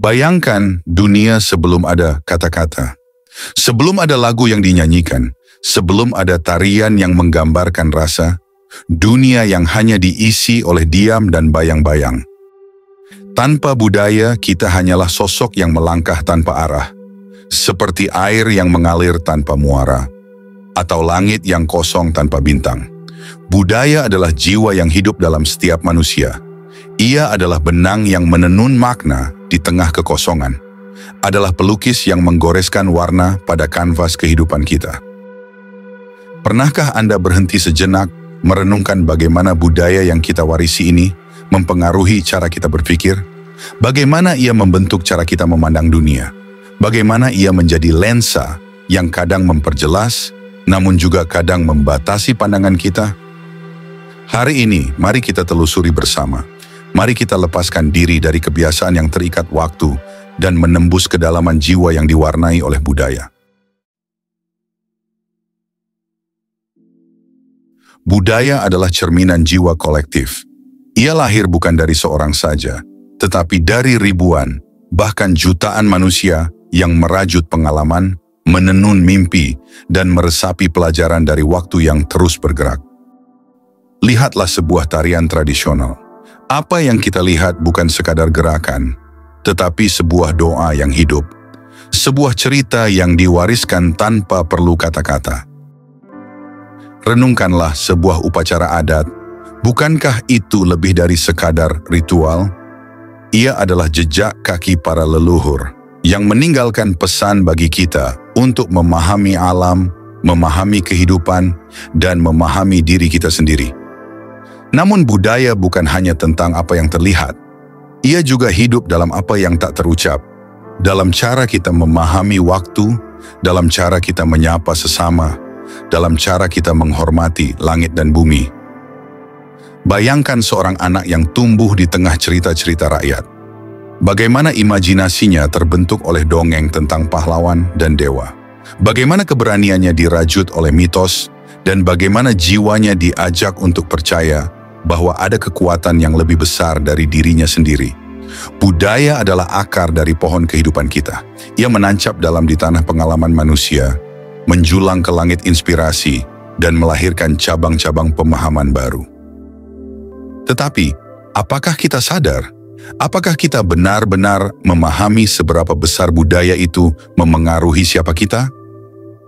Bayangkan dunia sebelum ada kata-kata. Sebelum ada lagu yang dinyanyikan, sebelum ada tarian yang menggambarkan rasa, dunia yang hanya diisi oleh diam dan bayang-bayang. Tanpa budaya, kita hanyalah sosok yang melangkah tanpa arah, seperti air yang mengalir tanpa muara, atau langit yang kosong tanpa bintang. Budaya adalah jiwa yang hidup dalam setiap manusia. Ia adalah benang yang menenun makna di tengah kekosongan. Adalah pelukis yang menggoreskan warna pada kanvas kehidupan kita. Pernahkah Anda berhenti sejenak merenungkan bagaimana budaya yang kita warisi ini mempengaruhi cara kita berpikir? Bagaimana ia membentuk cara kita memandang dunia? Bagaimana ia menjadi lensa yang kadang memperjelas, namun juga kadang membatasi pandangan kita? Hari ini, mari kita telusuri bersama. Mari kita lepaskan diri dari kebiasaan yang terikat waktu dan menembus kedalaman jiwa yang diwarnai oleh budaya. Budaya adalah cerminan jiwa kolektif. Ia lahir bukan dari seorang saja, tetapi dari ribuan, bahkan jutaan manusia yang merajut pengalaman, menenun mimpi, dan meresapi pelajaran dari waktu yang terus bergerak. Lihatlah sebuah tarian tradisional. Apa yang kita lihat bukan sekadar gerakan, tetapi sebuah doa yang hidup. Sebuah cerita yang diwariskan tanpa perlu kata-kata. Renungkanlah sebuah upacara adat. Bukankah itu lebih dari sekadar ritual? Ia adalah jejak kaki para leluhur yang meninggalkan pesan bagi kita untuk memahami alam, memahami kehidupan, dan memahami diri kita sendiri. Namun budaya bukan hanya tentang apa yang terlihat. Ia juga hidup dalam apa yang tak terucap, dalam cara kita memahami waktu, dalam cara kita menyapa sesama, dalam cara kita menghormati langit dan bumi. Bayangkan seorang anak yang tumbuh di tengah cerita-cerita rakyat. Bagaimana imajinasinya terbentuk oleh dongeng tentang pahlawan dan dewa. Bagaimana keberaniannya dirajut oleh mitos, dan bagaimana jiwanya diajak untuk percaya bahwa ada kekuatan yang lebih besar dari dirinya sendiri. Budaya adalah akar dari pohon kehidupan kita. Ia menancap dalam di tanah pengalaman manusia, menjulang ke langit inspirasi, dan melahirkan cabang-cabang pemahaman baru. Tetapi, apakah kita sadar? Apakah kita benar-benar memahami seberapa besar budaya itu memengaruhi siapa kita?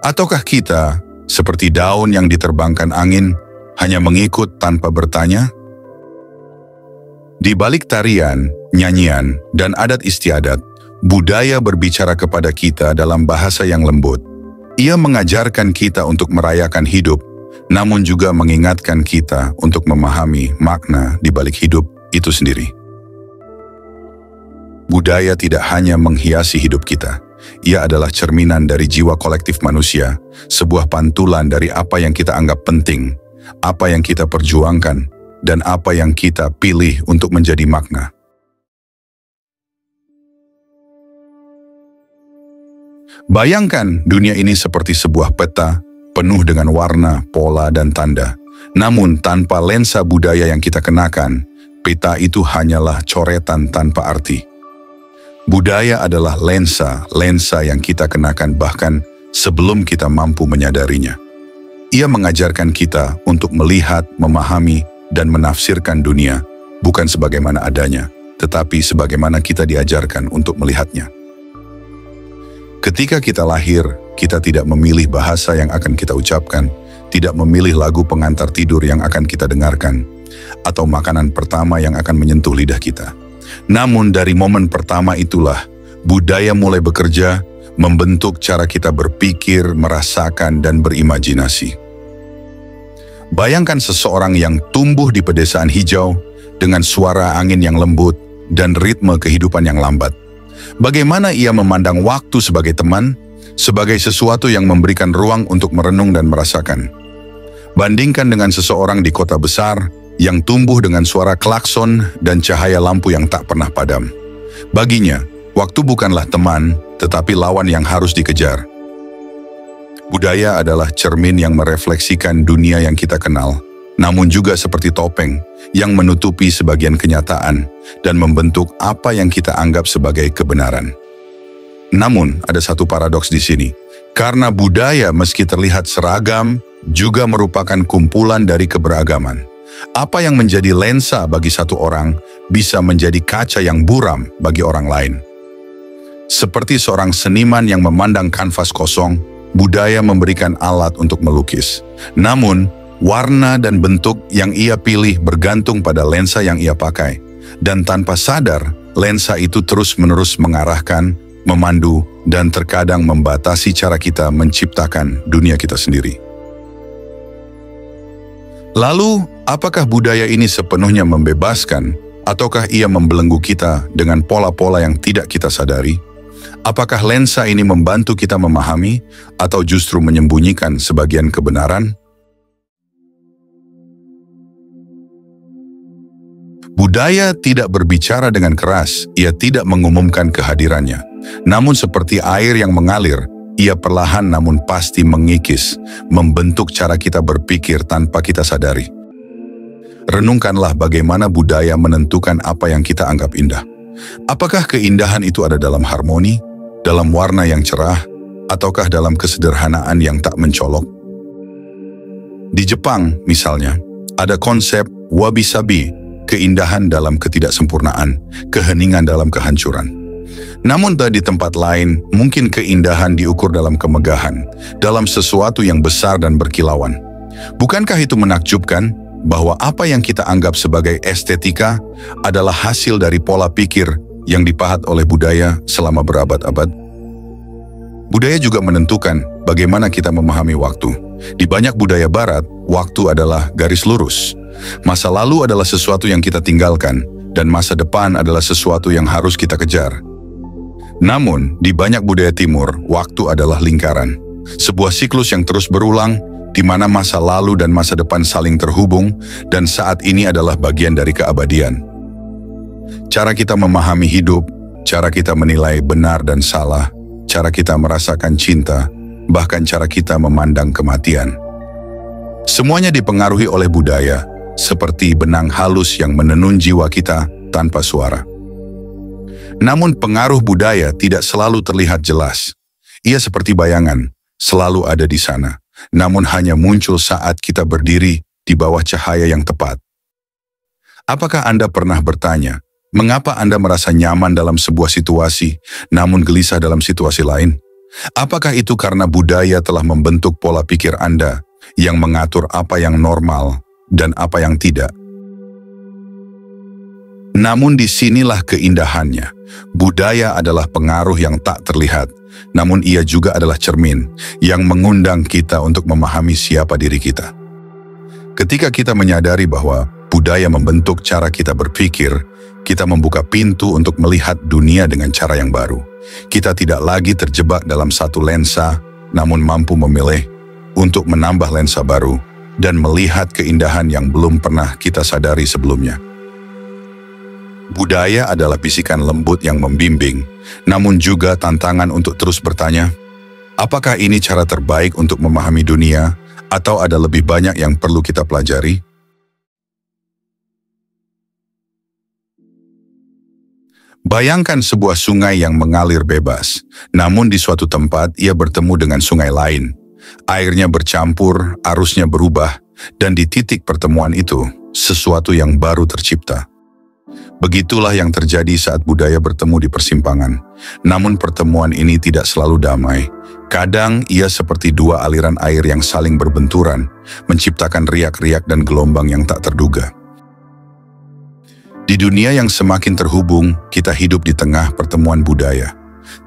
Ataukah kita, seperti daun yang diterbangkan angin, hanya mengikut tanpa bertanya? Di balik tarian, nyanyian, dan adat istiadat, budaya berbicara kepada kita dalam bahasa yang lembut. Ia mengajarkan kita untuk merayakan hidup, namun juga mengingatkan kita untuk memahami makna di balik hidup itu sendiri. Budaya tidak hanya menghiasi hidup kita, ia adalah cerminan dari jiwa kolektif manusia, sebuah pantulan dari apa yang kita anggap penting, apa yang kita perjuangkan, dan apa yang kita pilih untuk menjadi makna. Bayangkan dunia ini seperti sebuah peta, penuh dengan warna, pola, dan tanda. Namun tanpa lensa budaya yang kita kenakan, peta itu hanyalah coretan tanpa arti. Budaya adalah lensa yang kita kenakan bahkan sebelum kita mampu menyadarinya. Ia mengajarkan kita untuk melihat, memahami, dan menafsirkan dunia, bukan sebagaimana adanya, tetapi sebagaimana kita diajarkan untuk melihatnya. Ketika kita lahir, kita tidak memilih bahasa yang akan kita ucapkan, tidak memilih lagu pengantar tidur yang akan kita dengarkan, atau makanan pertama yang akan menyentuh lidah kita. Namun dari momen pertama itulah, budaya mulai bekerja, membentuk cara kita berpikir, merasakan, dan berimajinasi. Bayangkan seseorang yang tumbuh di pedesaan hijau, dengan suara angin yang lembut, dan ritme kehidupan yang lambat. Bagaimana ia memandang waktu sebagai teman, sebagai sesuatu yang memberikan ruang untuk merenung dan merasakan. Bandingkan dengan seseorang di kota besar, yang tumbuh dengan suara klakson dan cahaya lampu yang tak pernah padam. Baginya, waktu bukanlah teman, tetapi lawan yang harus dikejar. Budaya adalah cermin yang merefleksikan dunia yang kita kenal, namun juga seperti topeng yang menutupi sebagian kenyataan dan membentuk apa yang kita anggap sebagai kebenaran. Namun, ada satu paradoks di sini. Karena budaya meski terlihat seragam, juga merupakan kumpulan dari keberagaman. Apa yang menjadi lensa bagi satu orang bisa menjadi kaca yang buram bagi orang lain. Seperti seorang seniman yang memandang kanvas kosong, budaya memberikan alat untuk melukis. Namun, warna dan bentuk yang ia pilih bergantung pada lensa yang ia pakai. Dan tanpa sadar, lensa itu terus-menerus mengarahkan, memandu, dan terkadang membatasi cara kita menciptakan dunia kita sendiri. Lalu, apakah budaya ini sepenuhnya membebaskan, ataukah ia membelenggu kita dengan pola-pola yang tidak kita sadari? Apakah lensa ini membantu kita memahami, atau justru menyembunyikan sebagian kebenaran? Budaya tidak berbicara dengan keras, ia tidak mengumumkan kehadirannya. Namun seperti air yang mengalir, ia perlahan namun pasti mengikis, membentuk cara kita berpikir tanpa kita sadari. Renungkanlah bagaimana budaya menentukan apa yang kita anggap indah. Apakah keindahan itu ada dalam harmoni, dalam warna yang cerah, ataukah dalam kesederhanaan yang tak mencolok? Di Jepang, misalnya, ada konsep wabi-sabi, keindahan dalam ketidaksempurnaan, keheningan dalam kehancuran. Namun di tempat lain, mungkin keindahan diukur dalam kemegahan, dalam sesuatu yang besar dan berkilauan. Bukankah itu menakjubkan bahwa apa yang kita anggap sebagai estetika adalah hasil dari pola pikir yang dipahat oleh budaya selama berabad-abad? Budaya juga menentukan bagaimana kita memahami waktu. Di banyak budaya barat, waktu adalah garis lurus. Masa lalu adalah sesuatu yang kita tinggalkan, dan masa depan adalah sesuatu yang harus kita kejar. Namun, di banyak budaya timur, waktu adalah lingkaran. Sebuah siklus yang terus berulang, di mana masa lalu dan masa depan saling terhubung, dan saat ini adalah bagian dari keabadian. Cara kita memahami hidup, cara kita menilai benar dan salah, cara kita merasakan cinta, bahkan cara kita memandang kematian. Semuanya dipengaruhi oleh budaya, seperti benang halus yang menenun jiwa kita tanpa suara. Namun pengaruh budaya tidak selalu terlihat jelas. Ia seperti bayangan, selalu ada di sana, namun hanya muncul saat kita berdiri di bawah cahaya yang tepat. Apakah Anda pernah bertanya, mengapa Anda merasa nyaman dalam sebuah situasi, namun gelisah dalam situasi lain? Apakah itu karena budaya telah membentuk pola pikir Anda yang mengatur apa yang normal dan apa yang tidak? Namun disinilah keindahannya. Budaya adalah pengaruh yang tak terlihat, namun ia juga adalah cermin yang mengundang kita untuk memahami siapa diri kita. Ketika kita menyadari bahwa budaya membentuk cara kita berpikir, kita membuka pintu untuk melihat dunia dengan cara yang baru. Kita tidak lagi terjebak dalam satu lensa, namun mampu memilih untuk menambah lensa baru dan melihat keindahan yang belum pernah kita sadari sebelumnya. Budaya adalah bisikan lembut yang membimbing, namun juga tantangan untuk terus bertanya, apakah ini cara terbaik untuk memahami dunia, atau ada lebih banyak yang perlu kita pelajari? Bayangkan sebuah sungai yang mengalir bebas, namun di suatu tempat ia bertemu dengan sungai lain. Airnya bercampur, arusnya berubah, dan di titik pertemuan itu, sesuatu yang baru tercipta. Begitulah yang terjadi saat budaya bertemu di persimpangan. Namun pertemuan ini tidak selalu damai. Kadang ia seperti dua aliran air yang saling berbenturan, menciptakan riak-riak dan gelombang yang tak terduga. Di dunia yang semakin terhubung, kita hidup di tengah pertemuan budaya.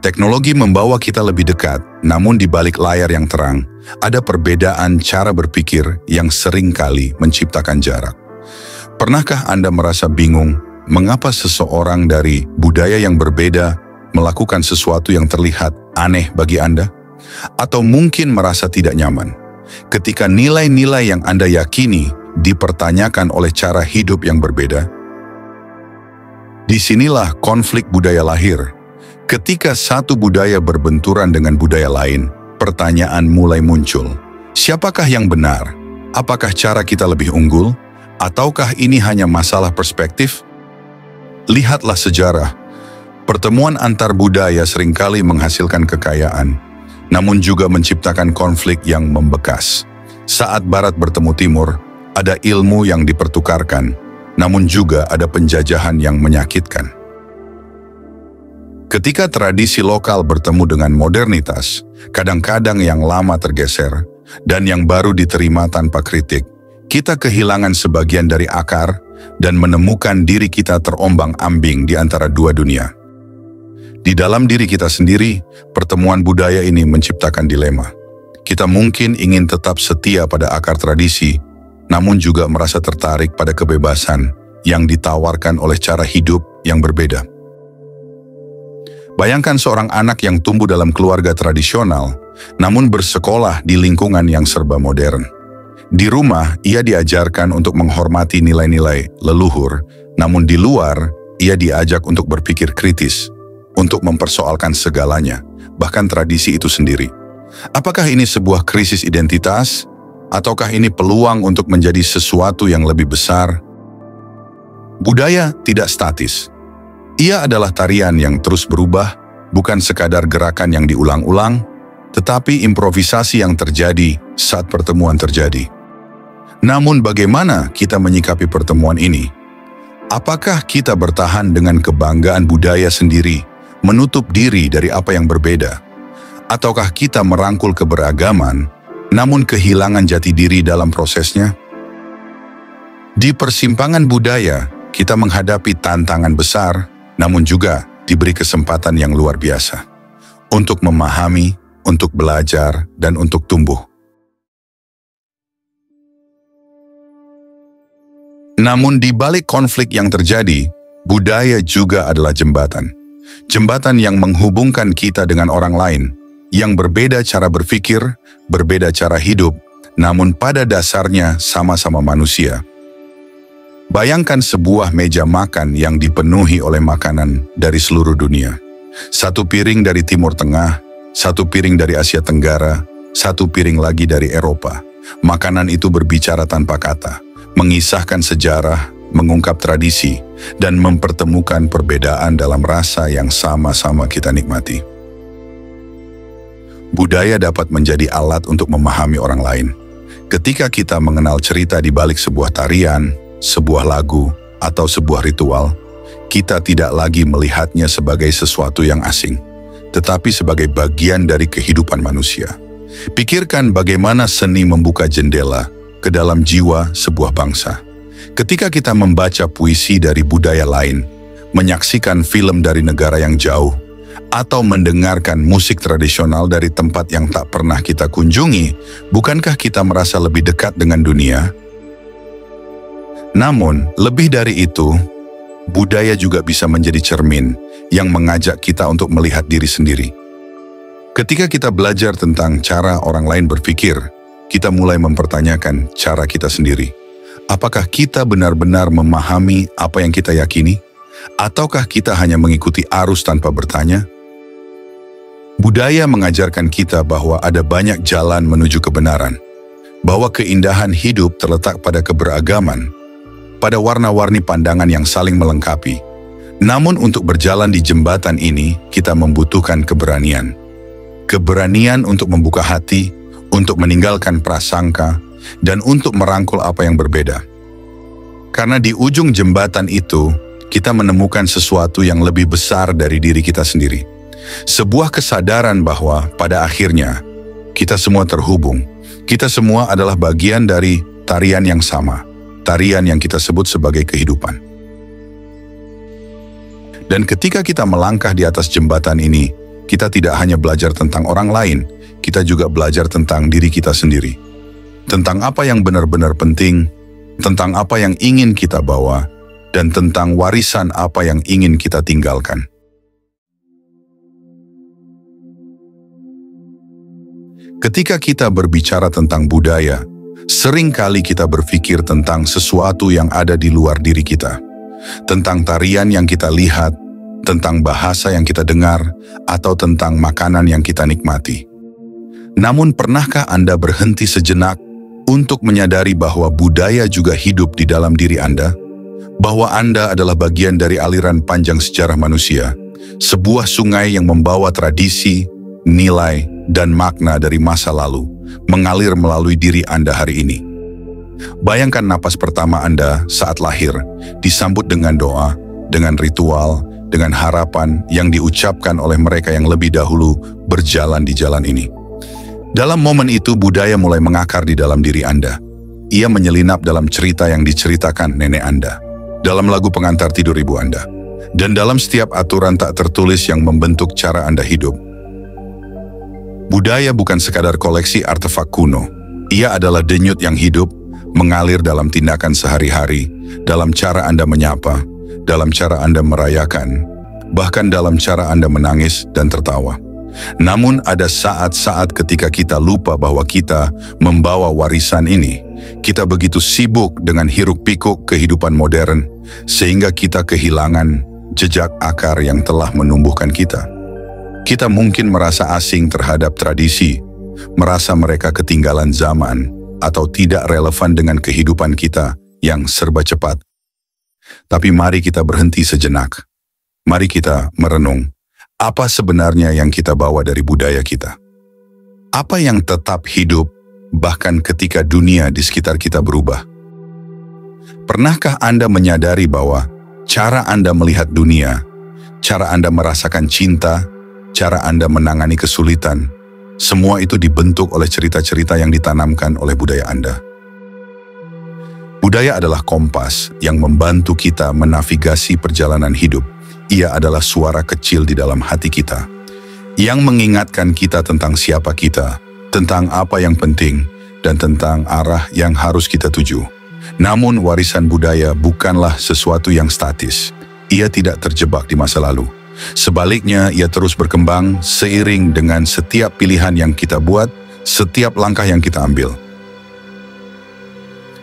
Teknologi membawa kita lebih dekat, namun di balik layar yang terang, ada perbedaan cara berpikir yang seringkali menciptakan jarak. Pernahkah Anda merasa bingung mengapa seseorang dari budaya yang berbeda melakukan sesuatu yang terlihat aneh bagi Anda? Atau mungkin merasa tidak nyaman ketika nilai-nilai yang Anda yakini dipertanyakan oleh cara hidup yang berbeda? Disinilah konflik budaya lahir. Ketika satu budaya berbenturan dengan budaya lain, pertanyaan mulai muncul. Siapakah yang benar? Apakah cara kita lebih unggul? Ataukah ini hanya masalah perspektif? Lihatlah sejarah. Pertemuan antar budaya seringkali menghasilkan kekayaan, namun juga menciptakan konflik yang membekas. Saat Barat bertemu Timur, ada ilmu yang dipertukarkan, namun juga ada penjajahan yang menyakitkan. Ketika tradisi lokal bertemu dengan modernitas, kadang-kadang yang lama tergeser dan yang baru diterima tanpa kritik, kita kehilangan sebagian dari akar dan menemukan diri kita terombang-ambing di antara dua dunia. Di dalam diri kita sendiri, pertemuan budaya ini menciptakan dilema. Kita mungkin ingin tetap setia pada akar tradisi, namun juga merasa tertarik pada kebebasan yang ditawarkan oleh cara hidup yang berbeda. Bayangkan seorang anak yang tumbuh dalam keluarga tradisional, namun bersekolah di lingkungan yang serba modern. Di rumah, ia diajarkan untuk menghormati nilai-nilai leluhur, namun di luar, ia diajak untuk berpikir kritis, untuk mempersoalkan segalanya, bahkan tradisi itu sendiri. Apakah ini sebuah krisis identitas, ataukah ini peluang untuk menjadi sesuatu yang lebih besar? Budaya tidak statis. Ia adalah tarian yang terus berubah, bukan sekadar gerakan yang diulang-ulang, tetapi improvisasi yang terjadi saat pertemuan terjadi. Namun bagaimana kita menyikapi pertemuan ini? Apakah kita bertahan dengan kebanggaan budaya sendiri, menutup diri dari apa yang berbeda? Ataukah kita merangkul keberagaman, namun kehilangan jati diri dalam prosesnya? Di persimpangan budaya, kita menghadapi tantangan besar, namun juga diberi kesempatan yang luar biasa untuk memahami, untuk belajar, dan untuk tumbuh. Namun di balik konflik yang terjadi, budaya juga adalah jembatan. Jembatan yang menghubungkan kita dengan orang lain, yang berbeda cara berpikir, berbeda cara hidup, namun pada dasarnya sama-sama manusia. Bayangkan sebuah meja makan yang dipenuhi oleh makanan dari seluruh dunia. Satu piring dari Timur Tengah, satu piring dari Asia Tenggara, satu piring lagi dari Eropa. Makanan itu berbicara tanpa kata, mengisahkan sejarah, mengungkap tradisi, dan mempertemukan perbedaan dalam rasa yang sama-sama kita nikmati. Budaya dapat menjadi alat untuk memahami orang lain. Ketika kita mengenal cerita di balik sebuah tarian, sebuah lagu, atau sebuah ritual, kita tidak lagi melihatnya sebagai sesuatu yang asing, tetapi sebagai bagian dari kehidupan manusia. Pikirkan bagaimana seni membuka jendela ke dalam jiwa sebuah bangsa. Ketika kita membaca puisi dari budaya lain, menyaksikan film dari negara yang jauh, atau mendengarkan musik tradisional dari tempat yang tak pernah kita kunjungi, bukankah kita merasa lebih dekat dengan dunia? Namun, lebih dari itu, budaya juga bisa menjadi cermin yang mengajak kita untuk melihat diri sendiri. Ketika kita belajar tentang cara orang lain berpikir, kita mulai mempertanyakan cara kita sendiri. Apakah kita benar-benar memahami apa yang kita yakini? Ataukah kita hanya mengikuti arus tanpa bertanya? Budaya mengajarkan kita bahwa ada banyak jalan menuju kebenaran, bahwa keindahan hidup terletak pada keberagaman, pada warna-warni pandangan yang saling melengkapi. Namun untuk berjalan di jembatan ini, kita membutuhkan keberanian. Keberanian untuk membuka hati, untuk meninggalkan prasangka, dan untuk merangkul apa yang berbeda. Karena di ujung jembatan itu, kita menemukan sesuatu yang lebih besar dari diri kita sendiri. Sebuah kesadaran bahwa pada akhirnya, kita semua terhubung. Kita semua adalah bagian dari tarian yang sama. Tarian yang kita sebut sebagai kehidupan. Dan ketika kita melangkah di atas jembatan ini, kita tidak hanya belajar tentang orang lain, kita juga belajar tentang diri kita sendiri. Tentang apa yang benar-benar penting, tentang apa yang ingin kita bawa, dan tentang warisan apa yang ingin kita tinggalkan. Ketika kita berbicara tentang budaya, seringkali kita berpikir tentang sesuatu yang ada di luar diri kita, tentang tarian yang kita lihat, tentang bahasa yang kita dengar, atau tentang makanan yang kita nikmati. Namun pernahkah Anda berhenti sejenak untuk menyadari bahwa budaya juga hidup di dalam diri Anda, bahwa Anda adalah bagian dari aliran panjang sejarah manusia, sebuah sungai yang membawa tradisi, nilai, dan makna dari masa lalu mengalir melalui diri Anda hari ini. Bayangkan napas pertama Anda saat lahir, disambut dengan doa, dengan ritual, dengan harapan yang diucapkan oleh mereka yang lebih dahulu berjalan di jalan ini. Dalam momen itu budaya mulai mengakar di dalam diri Anda. Ia menyelinap dalam cerita yang diceritakan nenek Anda, dalam lagu pengantar tidur ibu Anda, dan dalam setiap aturan tak tertulis yang membentuk cara Anda hidup. Budaya bukan sekadar koleksi artefak kuno. Ia adalah denyut yang hidup, mengalir dalam tindakan sehari-hari, dalam cara Anda menyapa, dalam cara Anda merayakan, bahkan dalam cara Anda menangis dan tertawa. Namun ada saat-saat ketika kita lupa bahwa kita membawa warisan ini. Kita begitu sibuk dengan hiruk-pikuk kehidupan modern, sehingga kita kehilangan jejak akar yang telah menumbuhkan kita. Kita mungkin merasa asing terhadap tradisi, merasa mereka ketinggalan zaman, atau tidak relevan dengan kehidupan kita yang serba cepat. Tapi mari kita berhenti sejenak. Mari kita merenung, apa sebenarnya yang kita bawa dari budaya kita? Apa yang tetap hidup bahkan ketika dunia di sekitar kita berubah? Pernahkah Anda menyadari bahwa cara Anda melihat dunia, cara Anda merasakan cinta, cara Anda menangani kesulitan, semua itu dibentuk oleh cerita-cerita yang ditanamkan oleh budaya Anda? Budaya adalah kompas yang membantu kita menavigasi perjalanan hidup. Ia adalah suara kecil di dalam hati kita, yang mengingatkan kita tentang siapa kita, tentang apa yang penting, dan tentang arah yang harus kita tuju. Namun warisan budaya bukanlah sesuatu yang statis. Ia tidak terjebak di masa lalu. Sebaliknya, ia terus berkembang seiring dengan setiap pilihan yang kita buat, setiap langkah yang kita ambil.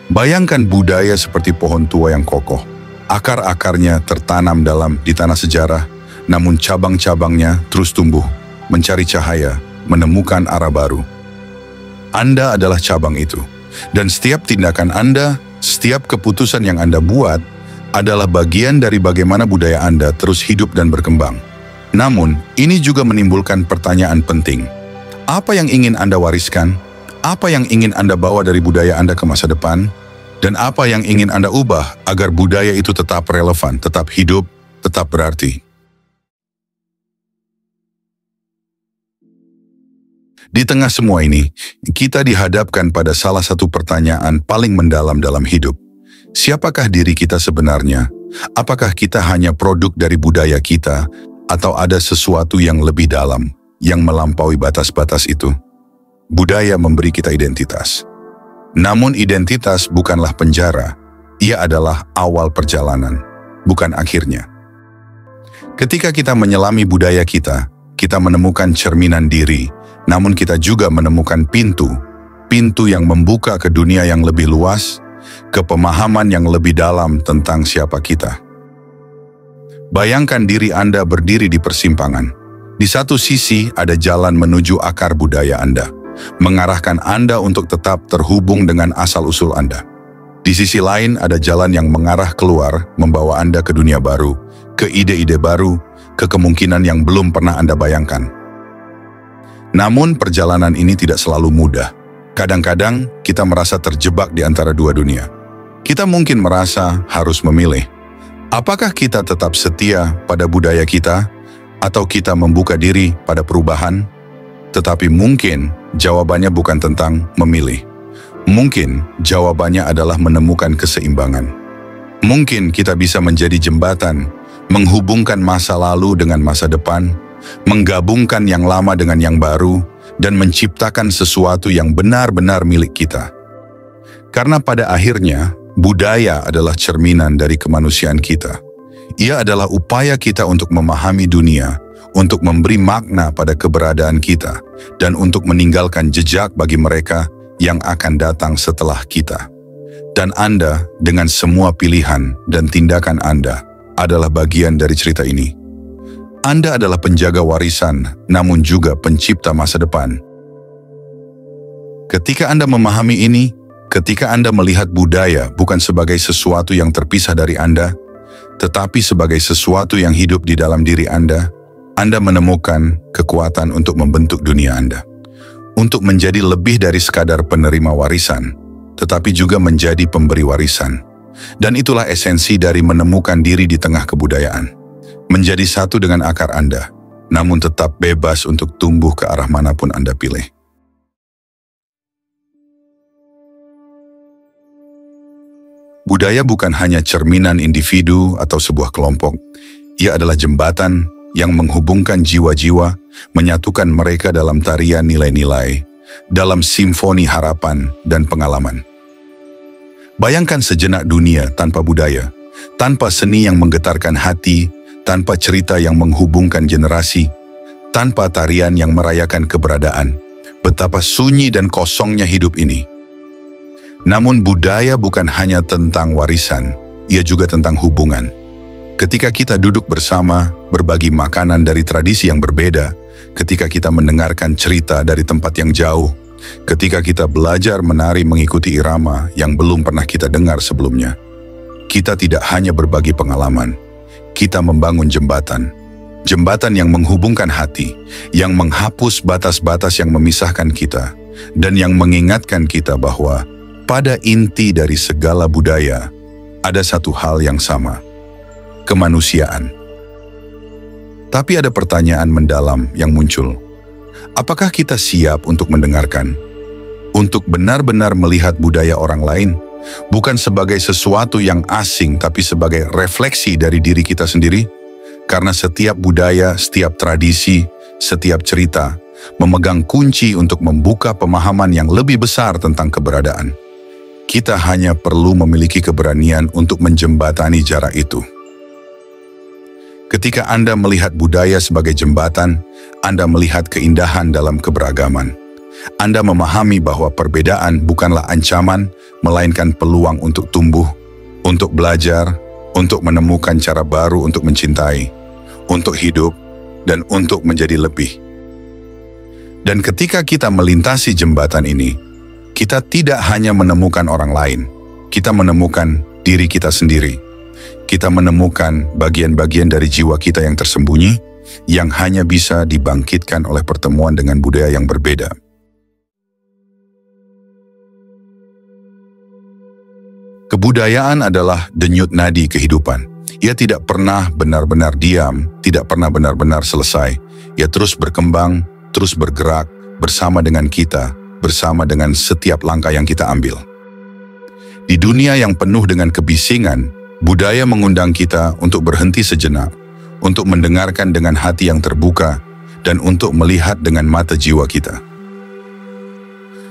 Bayangkan budaya seperti pohon tua yang kokoh. Akar-akarnya tertanam di tanah sejarah, namun cabang-cabangnya terus tumbuh, mencari cahaya, menemukan arah baru. Anda adalah cabang itu, dan setiap tindakan Anda, setiap keputusan yang Anda buat, adalah bagian dari bagaimana budaya Anda terus hidup dan berkembang. Namun, ini juga menimbulkan pertanyaan penting. Apa yang ingin Anda wariskan? Apa yang ingin Anda bawa dari budaya Anda ke masa depan? Dan apa yang ingin Anda ubah agar budaya itu tetap relevan, tetap hidup, tetap berarti? Di tengah semua ini, kita dihadapkan pada salah satu pertanyaan paling mendalam dalam hidup. Siapakah diri kita sebenarnya? Apakah kita hanya produk dari budaya kita, atau ada sesuatu yang lebih dalam, yang melampaui batas-batas itu? Budaya memberi kita identitas. Namun identitas bukanlah penjara, ia adalah awal perjalanan, bukan akhirnya. Ketika kita menyelami budaya kita, kita menemukan cerminan diri, namun kita juga menemukan pintu yang membuka ke dunia yang lebih luas, ke pemahaman yang lebih dalam tentang siapa kita. Bayangkan diri Anda berdiri di persimpangan. Di satu sisi ada jalan menuju akar budaya Anda, mengarahkan Anda untuk tetap terhubung dengan asal-usul Anda. Di sisi lain ada jalan yang mengarah keluar, membawa Anda ke dunia baru, ke ide-ide baru, ke kemungkinan yang belum pernah Anda bayangkan. Namun perjalanan ini tidak selalu mudah. Kadang-kadang kita merasa terjebak di antara dua dunia. Kita mungkin merasa harus memilih. Apakah kita tetap setia pada budaya kita, atau kita membuka diri pada perubahan? Tetapi mungkin jawabannya bukan tentang memilih. Mungkin jawabannya adalah menemukan keseimbangan. Mungkin kita bisa menjadi jembatan, menghubungkan masa lalu dengan masa depan, menggabungkan yang lama dengan yang baru, dan menciptakan sesuatu yang benar-benar milik kita. Karena pada akhirnya, budaya adalah cerminan dari kemanusiaan kita. Ia adalah upaya kita untuk memahami dunia, untuk memberi makna pada keberadaan kita, dan untuk meninggalkan jejak bagi mereka yang akan datang setelah kita. Dan Anda, dengan semua pilihan dan tindakan Anda, adalah bagian dari cerita ini. Anda adalah penjaga warisan, namun juga pencipta masa depan. Ketika Anda memahami ini, Ketika Anda melihat budaya bukan sebagai sesuatu yang terpisah dari Anda, tetapi sebagai sesuatu yang hidup di dalam diri Anda menemukan kekuatan untuk membentuk dunia Anda. Untuk menjadi lebih dari sekadar penerima warisan, tetapi juga menjadi pemberi warisan. Dan itulah esensi dari menemukan diri di tengah kebudayaan. Menjadi satu dengan akar Anda, namun tetap bebas untuk tumbuh ke arah manapun Anda pilih. Budaya bukan hanya cerminan individu atau sebuah kelompok. Ia adalah jembatan yang menghubungkan jiwa-jiwa, menyatukan mereka dalam tarian nilai-nilai, dalam simfoni harapan dan pengalaman. Bayangkan sejenak dunia tanpa budaya, tanpa seni yang menggetarkan hati, tanpa cerita yang menghubungkan generasi, tanpa tarian yang merayakan keberadaan. Betapa sunyi dan kosongnya hidup ini. Namun budaya bukan hanya tentang warisan, ia juga tentang hubungan. Ketika kita duduk bersama, berbagi makanan dari tradisi yang berbeda, ketika kita mendengarkan cerita dari tempat yang jauh, ketika kita belajar menari mengikuti irama yang belum pernah kita dengar sebelumnya, kita tidak hanya berbagi pengalaman, kita membangun jembatan. Jembatan yang menghubungkan hati, yang menghapus batas-batas yang memisahkan kita, dan yang mengingatkan kita bahwa pada inti dari segala budaya, ada satu hal yang sama, kemanusiaan. Tapi ada pertanyaan mendalam yang muncul. Apakah kita siap untuk mendengarkan? Untuk benar-benar melihat budaya orang lain, bukan sebagai sesuatu yang asing, tapi sebagai refleksi dari diri kita sendiri? Karena setiap budaya, setiap tradisi, setiap cerita, memegang kunci untuk membuka pemahaman yang lebih besar tentang keberadaan. Kita hanya perlu memiliki keberanian untuk menjembatani jarak itu. Ketika Anda melihat budaya sebagai jembatan, Anda melihat keindahan dalam keberagaman. Anda memahami bahwa perbedaan bukanlah ancaman, melainkan peluang untuk tumbuh, untuk belajar, untuk menemukan cara baru untuk mencintai, untuk hidup, dan untuk menjadi lebih. Dan ketika kita melintasi jembatan ini, kita tidak hanya menemukan orang lain, kita menemukan diri kita sendiri. Kita menemukan bagian-bagian dari jiwa kita yang tersembunyi, yang hanya bisa dibangkitkan oleh pertemuan dengan budaya yang berbeda. Kebudayaan adalah denyut nadi kehidupan. Ia tidak pernah benar-benar diam, tidak pernah benar-benar selesai. Ia terus berkembang, terus bergerak bersama dengan kita, bersama dengan setiap langkah yang kita ambil. Di dunia yang penuh dengan kebisingan, budaya mengundang kita untuk berhenti sejenak, untuk mendengarkan dengan hati yang terbuka, dan untuk melihat dengan mata jiwa kita.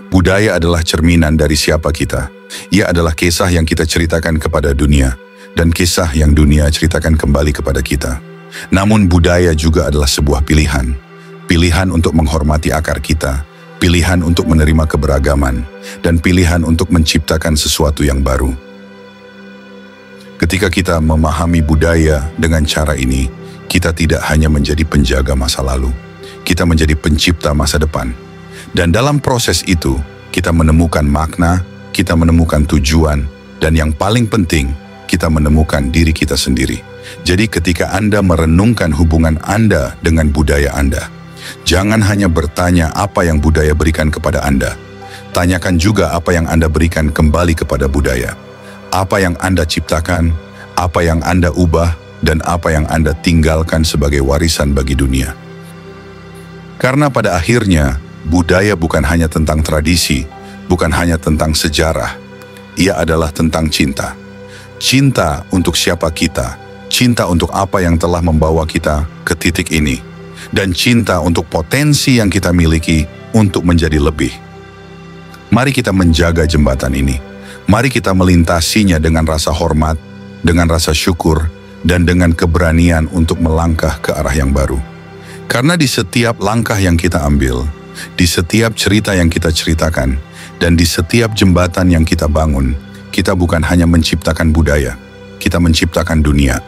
Budaya adalah cerminan dari siapa kita. Ia adalah kisah yang kita ceritakan kepada dunia, dan kisah yang dunia ceritakan kembali kepada kita. Namun budaya juga adalah sebuah pilihan. Pilihan untuk menghormati akar kita, pilihan untuk menerima keberagaman, dan pilihan untuk menciptakan sesuatu yang baru. Ketika kita memahami budaya dengan cara ini, kita tidak hanya menjadi penjaga masa lalu, kita menjadi pencipta masa depan. Dan dalam proses itu, kita menemukan makna, kita menemukan tujuan, dan yang paling penting, kita menemukan diri kita sendiri. Jadi ketika Anda merenungkan hubungan Anda dengan budaya Anda, jangan hanya bertanya apa yang budaya berikan kepada Anda. Tanyakan juga apa yang Anda berikan kembali kepada budaya. Apa yang Anda ciptakan, apa yang Anda ubah, dan apa yang Anda tinggalkan sebagai warisan bagi dunia. Karena pada akhirnya, budaya bukan hanya tentang tradisi, bukan hanya tentang sejarah. Ia adalah tentang cinta. Cinta untuk siapa kita, cinta untuk apa yang telah membawa kita ke titik ini, dan cinta untuk potensi yang kita miliki untuk menjadi lebih. Mari kita menjaga jembatan ini. Mari kita melintasinya dengan rasa hormat, dengan rasa syukur, dan dengan keberanian untuk melangkah ke arah yang baru. Karena di setiap langkah yang kita ambil, di setiap cerita yang kita ceritakan, dan di setiap jembatan yang kita bangun, kita bukan hanya menciptakan budaya, kita menciptakan dunia.